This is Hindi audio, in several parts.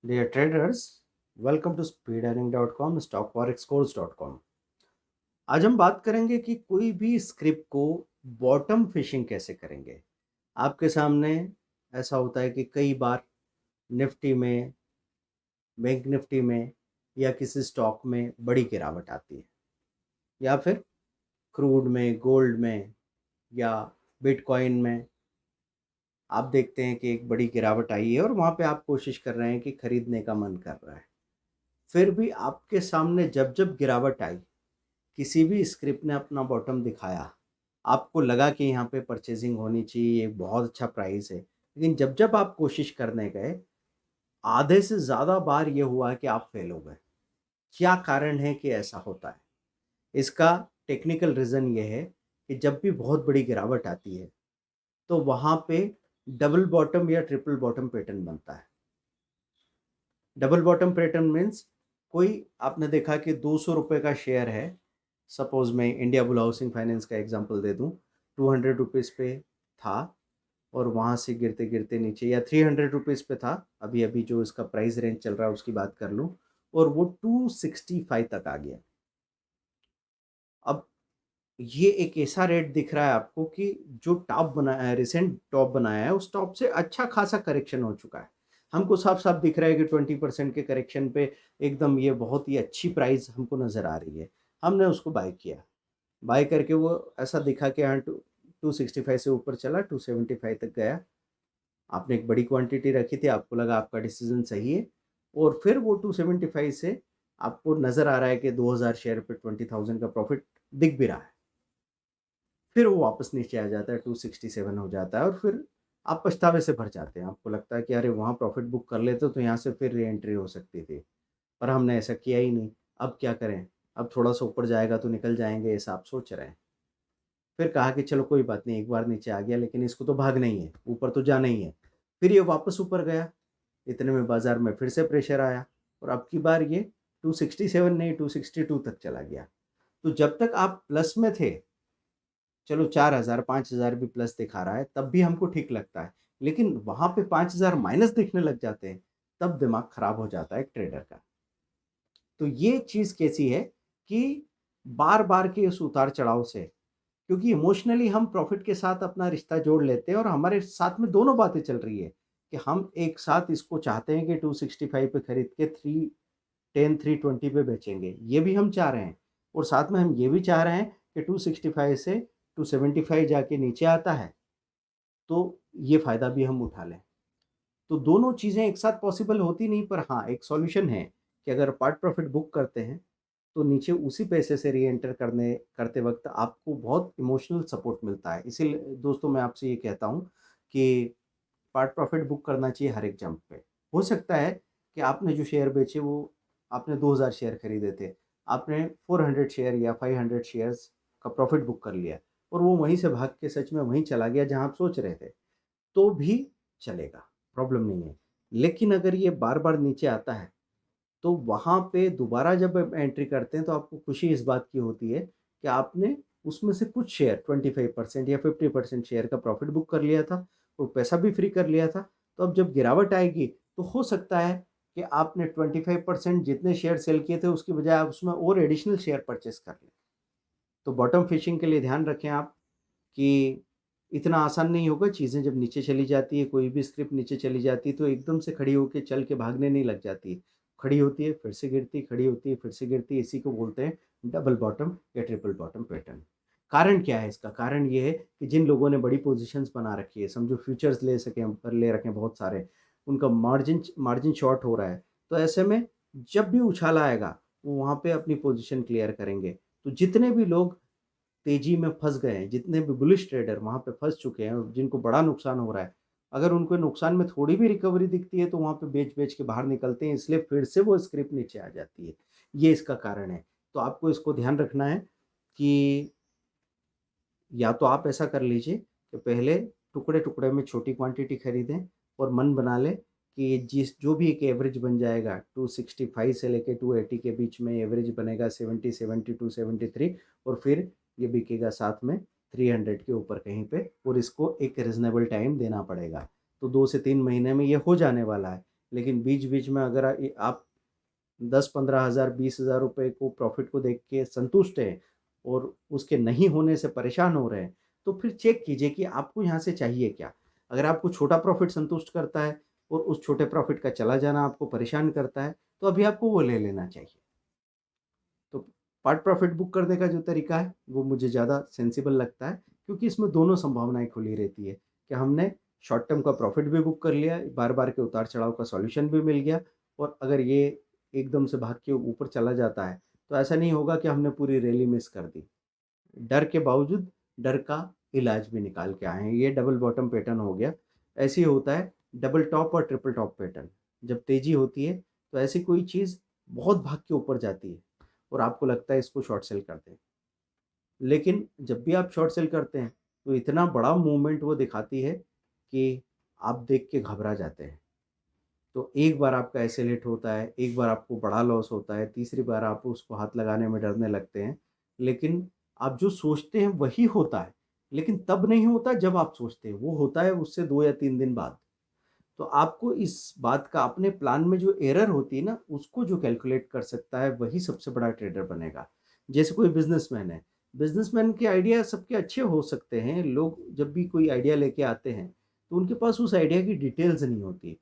Dear traders, welcome to speedearning.com, stockforexcourse.com। आज हम बात करेंगे कि कोई भी स्क्रिप्ट को बॉटम फिशिंग कैसे करेंगे। आपके सामने ऐसा होता है कि कई बार निफ्टी में, बैंक निफ्टी में या किसी स्टॉक में बड़ी गिरावट आती है, या फिर क्रूड में, गोल्ड में या बिटकॉइन में आप देखते हैं कि एक बड़ी गिरावट आई है और वहाँ पे आप कोशिश कर रहे हैं कि खरीदने का मन कर रहा है। फिर भी आपके सामने जब जब गिरावट आई, किसी भी स्क्रिप्ट ने अपना बॉटम दिखाया, आपको लगा कि यहाँ पे परचेजिंग होनी चाहिए, एक बहुत अच्छा प्राइस है, लेकिन जब जब आप कोशिश करने गए, आधे से ज़्यादा बार ये हुआ कि आप फेल हो गए। क्या कारण है कि ऐसा होता है? इसका टेक्निकल रीज़न ये है कि जब भी बहुत बड़ी गिरावट आती है, तो वहाँ पे डबल बॉटम या ट्रिपल बॉटम पैटर्न बनता है। डबल बॉटम पैटर्न मीन्स कोई आपने देखा कि 200 रुपये का शेयर है, सपोज मैं इंडिया बुल हाउसिंग फाइनेंस का एग्जांपल दे दूं, 200 रुपीज़ पे था और वहाँ से गिरते गिरते नीचे, या 300 रुपीज़ पे था, अभी अभी जो इसका प्राइस रेंज चल रहा है उसकी बात कर लूँ, और वो 265 तक आ गया। अब ये एक ऐसा रेट दिख रहा है आपको कि जो टॉप बनाया है, रिसेंट टॉप बनाया है, उस टॉप से अच्छा खासा करेक्शन हो चुका है। हमको साफ साफ दिख रहा है कि 20% के करेक्शन पे एकदम ये बहुत ही अच्छी प्राइस हमको नज़र आ रही है। हमने उसको बाय किया, बाय करके वो ऐसा दिखा कि हाँ 265 से ऊपर चला, 275 तक गया। आपने एक बड़ी क्वांटिटी रखी थी, आपको लगा आपका डिसीजन सही है, और फिर वो 275 से आपको नज़र आ रहा है कि 2000 शेयर पे 20,000 का प्रॉफिट दिख भी रहा है। फिर वो वापस नीचे आ जाता है, 267 हो जाता है, और फिर आप पछतावे से भर जाते हैं। आपको लगता है कि अरे वहाँ प्रॉफिट बुक कर लेते तो यहाँ से फिर री एंट्री हो सकती थी, पर हमने ऐसा किया ही नहीं। अब क्या करें? अब थोड़ा सा ऊपर जाएगा तो निकल जाएंगे, ऐसा आप सोच रहे हैं। फिर कहा कि चलो कोई बात नहीं, एक बार नीचे आ गया लेकिन इसको तो भागना ही है, ऊपर तो जाना ही है। फिर ये वापस ऊपर गया, इतने में बाजार में फिर से प्रेशर आया, और अब की बार ये 267 नहीं 262 तक चला गया। तो जब तक आप प्लस में थे, चलो 4000 5000 भी प्लस दिखा रहा है, तब भी हमको ठीक लगता है, लेकिन वहां पे 5000 माइनस दिखने लग जाते हैं, तब दिमाग खराब हो जाता है एक ट्रेडर का। तो ये चीज कैसी है कि बार बार के इस उतार चढ़ाव से, क्योंकि इमोशनली हम प्रॉफिट के साथ अपना रिश्ता जोड़ लेते हैं, और हमारे साथ में दोनों बातें चल रही है कि हम एक साथ इसको चाहते हैं कि 265 पे खरीद के 310 320 पे बेचेंगे, ये भी हम चाह रहे हैं, और साथ में हम ये भी चाह रहे हैं कि 265 से 275 जाके नीचे आता है तो ये फ़ायदा भी हम उठा लें। तो दोनों चीज़ें एक साथ पॉसिबल होती नहीं, पर हाँ, एक सॉल्यूशन है कि अगर पार्ट प्रॉफिट बुक करते हैं, तो नीचे उसी पैसे से री-एंटर करने करते वक़्त आपको बहुत इमोशनल सपोर्ट मिलता है। इसीलिए दोस्तों मैं आपसे ये कहता हूँ कि पार्ट प्रॉफिट बुक करना चाहिए हर एक जंप पे। हो सकता है कि आपने जो शेयर बेचे वो आपने 2000 शेयर खरीदे थे, आपने 400 शेयर या 500 शेयर्स का प्रॉफिट बुक कर लिया, और वो वहीं से भाग के सच में वहीं चला गया जहाँ आप सोच रहे थे, तो भी चलेगा, प्रॉब्लम नहीं है। लेकिन अगर ये बार-बार नीचे आता है, तो वहाँ पे दोबारा जब आप एंट्री करते हैं तो आपको खुशी इस बात की होती है कि आपने उसमें से कुछ शेयर 25% या 50% शेयर का प्रॉफिट बुक कर लिया था, और पैसा भी फ्री कर लिया था। तो अब जब गिरावट आएगी, तो हो सकता है कि आपने 25% जितने शेयर सेल किए थे उसकी बजाय आप उसमें और एडिशनल शेयर परचेज़ कर लें। तो बॉटम फिशिंग के लिए ध्यान रखें आप कि इतना आसान नहीं होगा। चीज़ें जब नीचे चली जाती है, कोई भी स्क्रिप्ट नीचे चली जाती है, तो एकदम से खड़ी होके चल के भागने नहीं लग जाती है। खड़ी होती है, फिर से गिरती, खड़ी होती है, फिर से गिरती है। इसी को बोलते हैं डबल बॉटम या ट्रिपल बॉटम पैटर्न। कारण क्या है इसका? कारण ये है कि जिन लोगों ने बड़ी पोज़ीशंस बना रखी है, समझो फ्यूचर्स ले रखे हैं बहुत सारे, उनका मार्जिन मार्जिन शॉर्ट हो रहा है। तो ऐसे में जब भी उछाल आएगा, वो वहाँ पे अपनी पोज़ीशन क्लियर करेंगे। तो जितने भी लोग तेजी में फँस गए हैं, जितने भी बुलिश ट्रेडर वहाँ पे फँस चुके हैं और जिनको बड़ा नुकसान हो रहा है, अगर उनको नुकसान में थोड़ी भी रिकवरी दिखती है तो वहाँ पे बेच-बेच के बाहर निकलते हैं, इसलिए फिर से वो स्क्रिप्ट नीचे आ जाती है। ये इसका कारण है। तो आपको इसको ध्यान रखना है कि या तो आप ऐसा कर लीजिए कि पहले टुकड़े-टुकड़े में छोटी क्वांटिटी खरीदें, और मन बना लें कि जिस जो भी एक एवरेज बन जाएगा 265 से लेके 280 के बीच में एवरेज बनेगा, 70, 72, 73, और फिर ये बिकेगा साथ में 300 के ऊपर कहीं पे, और इसको एक रीज़नेबल टाइम देना पड़ेगा। तो 2 से 3 महीने में ये हो जाने वाला है। लेकिन बीच बीच में अगर आप 10-15 हज़ार 20 हज़ार रुपये को प्रॉफिट को देख के संतुष्ट हैं और उसके नहीं होने से परेशान हो रहे हैं, तो फिर चेक कीजिए कि आपको यहाँ से चाहिए क्या। अगर आपको छोटा प्रॉफिट संतुष्ट करता है और उस छोटे प्रॉफिट का चला जाना आपको परेशान करता है, तो अभी आपको वो ले लेना चाहिए। तो पार्ट प्रॉफिट बुक करने का जो तरीका है वो मुझे ज़्यादा सेंसिबल लगता है, क्योंकि इसमें दोनों संभावनाएं खुली रहती है कि हमने शॉर्ट टर्म का प्रॉफिट भी बुक कर लिया, बार बार के उतार चढ़ाव का सॉल्यूशन भी मिल गया, और अगर ये एकदम से भाग के ऊपर चला जाता है तो ऐसा नहीं होगा कि हमने पूरी रैली मिस कर दी। डर के बावजूद डर का इलाज भी निकाल के आए हैं। ये डबल बॉटम पैटर्न हो गया। ऐसे ही होता है डबल टॉप और ट्रिपल टॉप पैटर्न। जब तेज़ी होती है तो ऐसी कोई चीज़ बहुत भाग के ऊपर जाती है और आपको लगता है इसको शॉर्ट सेल कर दें। लेकिन जब भी आप शॉर्ट सेल करते हैं तो इतना बड़ा मूवमेंट वो दिखाती है कि आप देख के घबरा जाते हैं। तो एक बार आपका एसेलेट होता है, एक बार आपको बड़ा लॉस होता है, तीसरी बार आप उसको हाथ लगाने में डरने लगते हैं। लेकिन आप जो सोचते हैं वही होता है, लेकिन तब नहीं होता जब आप सोचते हैं, वो होता है उससे 2 या 3 दिन बाद। तो आपको इस बात का अपने प्लान में जो एरर होती है ना, उसको जो कैलकुलेट कर सकता है वही सबसे बड़ा ट्रेडर बनेगा। जैसे कोई बिज़नेसमैन है, बिज़नेसमैन के आइडिया सबके अच्छे हो सकते हैं, लोग जब भी कोई आइडिया लेके आते हैं, तो उनके पास उस आइडिया की डिटेल्स नहीं होती।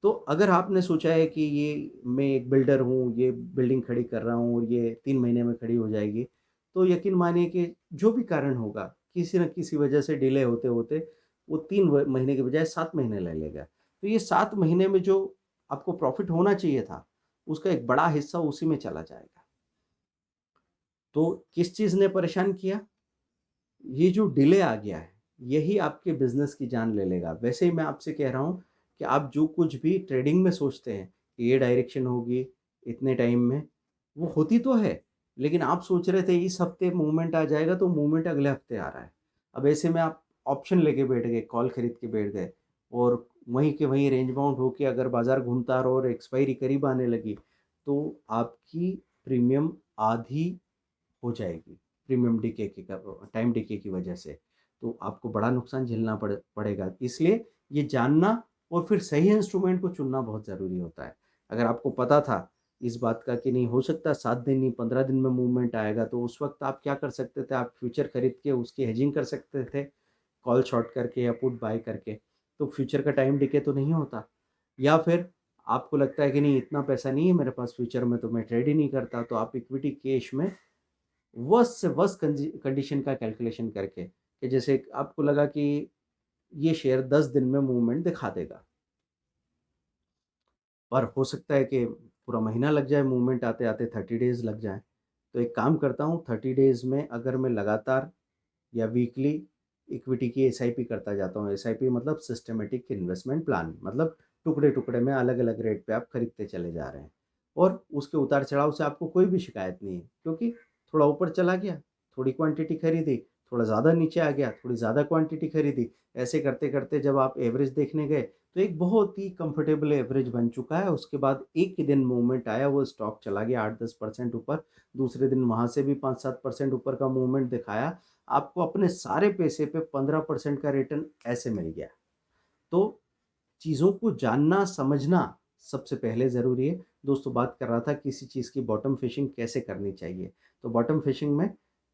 तो अगर आपने सोचा है कि ये मैं एक बिल्डर हूँ, ये बिल्डिंग खड़ी कर रहा हूँ और ये 3 महीने में खड़ी हो जाएगी, तो यकीन मानिए कि जो भी कारण होगा, किसी न किसी वजह से डिले होते-होते वो 3 महीने के बजाय 7 महीने ले लेगा। तो ये 7 महीने में जो आपको प्रॉफ़िट होना चाहिए था, उसका एक बड़ा हिस्सा उसी में चला जाएगा। तो किस चीज़ ने परेशान किया? ये जो डिले आ गया है, यही आपके बिज़नेस की जान ले लेगा। वैसे ही मैं आपसे कह रहा हूँ कि आप जो कुछ भी ट्रेडिंग में सोचते हैं, कि ये डायरेक्शन होगी इतने टाइम में, वो होती तो है, लेकिन आप सोच रहे थे इस हफ्ते मूवमेंट आ जाएगा, तो मूवमेंट अगले हफ्ते आ रहा है। अब ऐसे में आप ऑप्शन लेके बैठ गए, कॉल खरीद के बैठ गए और वहीं के वहीं रेंज बाउंड होके अगर बाज़ार घूमता रहा और एक्सपायरी करीब आने लगी, तो आपकी प्रीमियम आधी हो जाएगी, प्रीमियम डीके की टाइम डीके की वजह से। तो आपको बड़ा नुकसान झेलना पड़ेगा। इसलिए ये जानना और फिर सही इंस्ट्रूमेंट को चुनना बहुत ज़रूरी होता है। अगर आपको पता था इस बात का कि नहीं हो सकता 7 दिन नहीं 15 दिन में मूवमेंट आएगा, तो उस वक़्त आप क्या कर सकते थे? आप फ्यूचर खरीद के उसकी हेजिंग कर सकते थे, कॉल शॉर्ट करके या पुट बाय करके। तो फ्यूचर का टाइम डिके तो नहीं होता। या फिर आपको लगता है कि नहीं इतना पैसा नहीं है मेरे पास फ्यूचर में, तो मैं ट्रेड ही नहीं करता, तो आप इक्विटी कैश में वर्स्ट से वर्स्ट कंडीशन का कैलकुलेशन करके, कि जैसे आपको लगा कि ये शेयर 10 दिन में मूवमेंट दिखा देगा, और हो सकता है कि पूरा महीना लग जाए, मूवमेंट आते आते 30 डेज लग जाए। तो एक काम करता हूँ, 30 डेज में अगर मैं लगातार या वीकली इक्विटी की एसआईपी करता जाता हूँ। एसआईपी मतलब सिस्टमेटिक इन्वेस्टमेंट प्लान, मतलब टुकड़े टुकड़े में अलग अलग रेट पे आप खरीदते चले जा रहे हैं, और उसके उतार चढ़ाव से आपको कोई भी शिकायत नहीं है, क्योंकि थोड़ा ऊपर चला गया, थोड़ी क्वांटिटी खरीदी, थोड़ा ज़्यादा नीचे आ गया, थोड़ी ज़्यादा क्वांटिटी खरीदी। ऐसे करते करते जब आप एवरेज देखने गए, तो एक बहुत ही कंफर्टेबल एवरेज बन चुका है। उसके बाद एक ही दिन मूवमेंट आया, वो स्टॉक चला गया 8-10% ऊपर, दूसरे दिन वहाँ से भी 5-7% ऊपर का मूवमेंट दिखाया। आपको अपने सारे पैसे पे 15% का रिटर्न ऐसे मिल गया। तो चीज़ों को जानना समझना सबसे पहले ज़रूरी है। दोस्तों, बात कर रहा था किसी चीज़ की बॉटम फिशिंग कैसे करनी चाहिए। तो बॉटम फिशिंग में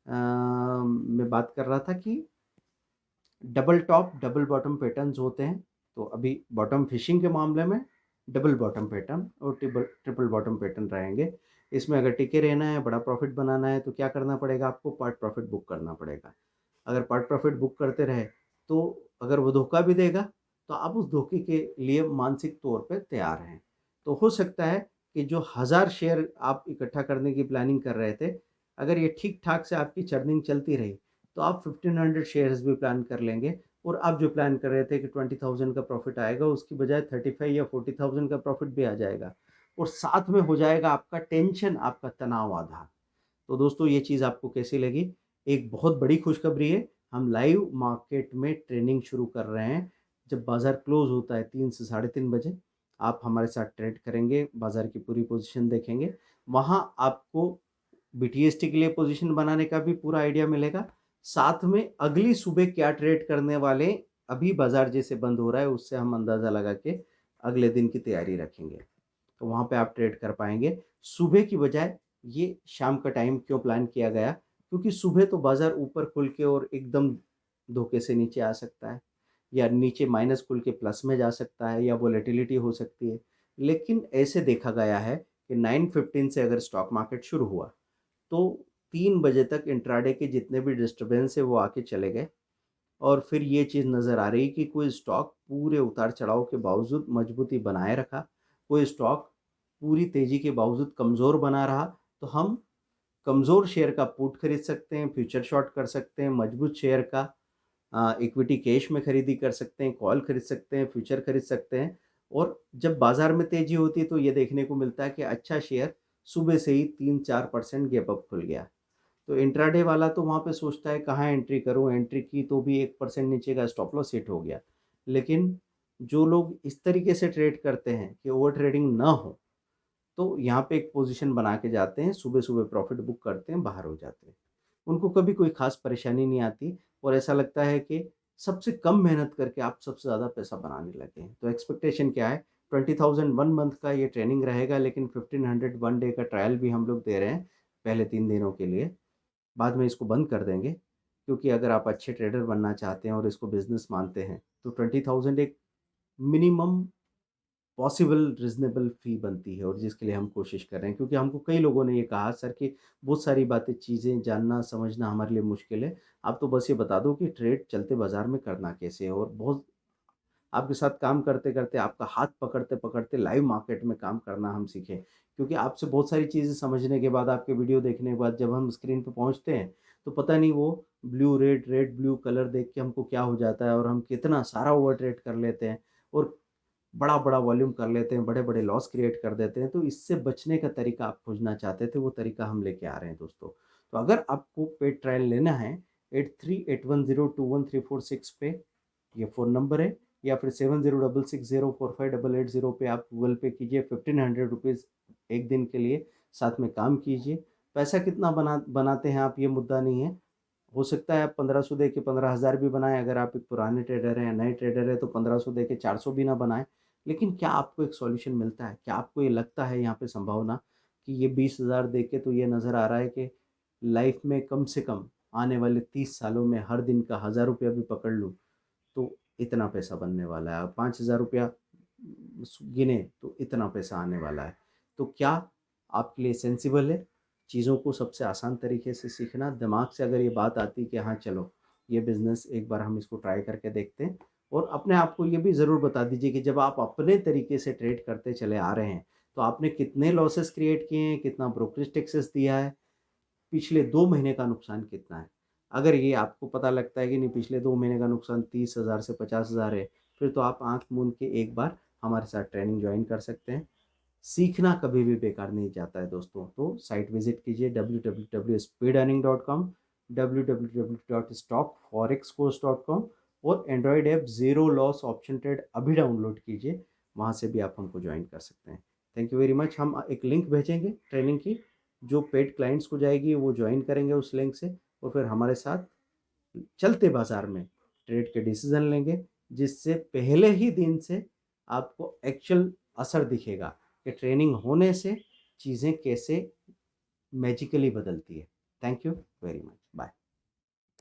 मैं बात कर रहा था कि double top double bottom patterns होते हैं। तो अभी बॉटम फिशिंग के मामले में डबल बॉटम पैटर्न और ट्रिपल ट्रिपल बॉटम पैटर्न रहेंगे। इसमें अगर टिके रहना है, बड़ा प्रॉफिट बनाना है, तो क्या करना पड़ेगा? आपको पार्ट प्रॉफिट बुक करना पड़ेगा। अगर पार्ट प्रॉफिट बुक करते रहे, तो अगर वो धोखा भी देगा, तो आप उस धोखे के लिए मानसिक तौर पे तैयार हैं। तो हो सकता है कि जो 1000 शेयर आप इकट्ठा करने की प्लानिंग कर रहे थे, अगर ये ठीक-ठाक से आपकी चर्निंग चलती रही, तो आप 1500 शेयर्स भी प्लान कर लेंगे, और आप जो प्लान कर रहे थे कि 20,000 का प्रॉफिट आएगा, उसकी बजाय 35 या 40,000 का प्रॉफिट भी आ जाएगा, और साथ में हो जाएगा आपका टेंशन, आपका तनाव आधा। तो दोस्तों, ये चीज़ आपको कैसी लगी? एक बहुत बड़ी खुशखबरी है, हम लाइव मार्केट में ट्रेडिंग शुरू कर रहे हैं। जब बाज़ार क्लोज़ होता है 3 से साढ़े 3 बजे, आप हमारे साथ ट्रेड करेंगे, बाज़ार की पूरी पोज़ीशन देखेंगे। वहाँ आपको बीटीएसटी के लिए पोज़ीशन बनाने का भी पूरा आइडिया मिलेगा। साथ में अगली सुबह क्या ट्रेड करने वाले, अभी बाज़ार जैसे बंद हो रहा है, उससे हम अंदाज़ा लगा के अगले दिन की तैयारी रखेंगे, तो वहाँ पे आप ट्रेड कर पाएंगे। सुबह की बजाय ये शाम का टाइम क्यों प्लान किया गया, क्योंकि सुबह तो बाज़ार ऊपर खुल के और एकदम धोखे से नीचे आ सकता है, या नीचे माइनस खुल के प्लस में जा सकता है, या वोलेटिलिटी हो सकती है। लेकिन ऐसे देखा गया है कि 9:15 से अगर स्टॉक मार्केट शुरू हुआ तो 3 बजे तक इंट्राडे के जितने भी डिस्टर्बेंस है वो आके चले गए, और फिर ये चीज़ नज़र आ रही कि कोई स्टॉक पूरे उतार चढ़ाव के बावजूद मजबूती बनाए रखा, कोई स्टॉक पूरी तेज़ी के बावजूद कमज़ोर बना रहा। तो हम कमज़ोर शेयर का पुट खरीद सकते हैं, फ्यूचर शॉर्ट कर सकते हैं, मजबूत शेयर का इक्विटी कैश में खरीदी कर सकते हैं, कॉल खरीद सकते हैं, फ्यूचर खरीद सकते हैं। और जब बाज़ार में तेज़ी होती है तो ये देखने को मिलता है कि अच्छा शेयर सुबह से ही 3-4% गैप अप खुल गया। तो इंट्राडे वाला तो वहाँ पे सोचता है कहाँ एंट्री करूँ, एंट्री की तो भी 1% नीचे का स्टॉप लॉस हिट हो गया। लेकिन जो लोग इस तरीके से ट्रेड करते हैं कि ओवर ट्रेडिंग ना हो, तो यहाँ पे एक पोजीशन बना के जाते हैं, सुबह-सुबह प्रॉफिट बुक करते हैं, बाहर हो जाते हैं। उनको कभी कोई ख़ास परेशानी नहीं आती, और ऐसा लगता है कि सबसे कम मेहनत करके आप सबसे ज़्यादा पैसा बनाने लगे हैं। तो एक्सपेक्टेशन क्या है? 20,000 1 मंथ का ये ट्रेनिंग रहेगा, लेकिन 1500 1 डे का ट्रायल भी हम लोग दे रहे हैं, पहले 3 दिनों के लिए। बाद में इसको बंद कर देंगे, क्योंकि अगर आप अच्छे ट्रेडर बनना चाहते हैं और इसको बिज़नेस मानते हैं, तो 20,000 एक मिनिमम पॉसिबल रीज़नेबल फ़ी बनती है, और जिसके लिए हम कोशिश कर रहे हैं। क्योंकि हमको कई लोगों ने ये कहा, सर कि बहुत सारी बातें, चीज़ें जानना समझना हमारे लिए मुश्किल है। आप तो बस ये बता दो कि ट्रेड चलते बाज़ार में करना कैसे है, और बहुत आपके साथ काम करते-करते, आपका हाथ पकड़ते-पकड़ते लाइव मार्केट में काम करना हम सीखें। क्योंकि आपसे बहुत सारी चीज़ें समझने के बाद, आपके वीडियो देखने के बाद जब हम स्क्रीन पे पहुँचते हैं, तो पता नहीं वो blue red, red blue colour देख के हमको क्या हो जाता है, और हम कितना सारा ओवर ट्रेड कर लेते हैं, और बड़ा-बड़ा वॉल्यूम कर लेते हैं, बड़े-बड़े लॉस क्रिएट कर देते हैं। तो इससे बचने का तरीका आप खोजना चाहते थे, वो तरीका हम लेके आ रहे हैं दोस्तों। तो अगर आपको पेड ट्रायल लेना है, 8381021346 पे ये फ़ोन नंबर है, या फिर 7066045880 पे आप गूगल पे कीजिए। ₹1500 1 दिन के लिए साथ में काम कीजिए। पैसा कितना बनाते हैं आप, ये मुद्दा नहीं है। हो सकता है आप 1500 दे के 15,000 भी बनाएँ, अगर आप एक पुराने ट्रेडर हैं या नए ट्रेडर हैं तो 1500 दे के 400 भी ना बनाएँ। लेकिन क्या आपको एक सॉल्यूशन मिलता है? क्या आपको ये लगता है यहाँ पे संभावना कि ये 20,000 दे के तो ये नज़र आ रहा है कि लाइफ़ में कम से कम आने वाले 30 सालों में हर दिन का ₹1000 भी पकड़ लूँ, तो इतना पैसा बनने वाला है, ₹5000 गिने तो इतना पैसा आने वाला है। तो क्या आपके लिए सेंसिबल है चीज़ों को सबसे आसान तरीके से सीखना? दिमाग से अगर ये बात आती कि हाँ चलो, ये बिज़नेस एक बार हम इसको ट्राई करके देखते हैं, और अपने आप को ये भी ज़रूर बता दीजिए कि जब आप अपने तरीके से ट्रेड करते चले आ रहे हैं, तो आपने कितने लॉसेस क्रिएट किए हैं, कितना ब्रोकरेज टैक्सेस दिया है, पिछले 2 महीने का नुकसान कितना है? अगर ये आपको पता लगता है कि नहीं, पिछले 2 महीने का नुकसान 30,000 से 50,000 है, फिर तो आप आँख मूंद के एक बार हमारे साथ ट्रेनिंग जॉइन कर सकते हैं। सीखना कभी भी बेकार नहीं जाता है दोस्तों। तो साइट विज़िट कीजिए www.speedearning.com, www.stockforexcourse.com, और Android app zero loss option trade अभी डाउनलोड कीजिए, वहाँ से भी आप हमको जॉइन कर सकते हैं। Thank you very much. हम एक लिंक भेजेंगे ट्रेनिंग की, जो पेड क्लाइंट्स को जाएगी वो जॉइन करेंगे उस लिंक से, और फिर हमारे साथ चलते बाज़ार में ट्रेड के डिसीज़न लेंगे, जिससे पहले ही दिन से आपको एक्चुअल असर दिखेगा कि ट्रेनिंग होने से चीज़ें कैसे मैजिकली बदलती है। Thank you very much. Bye.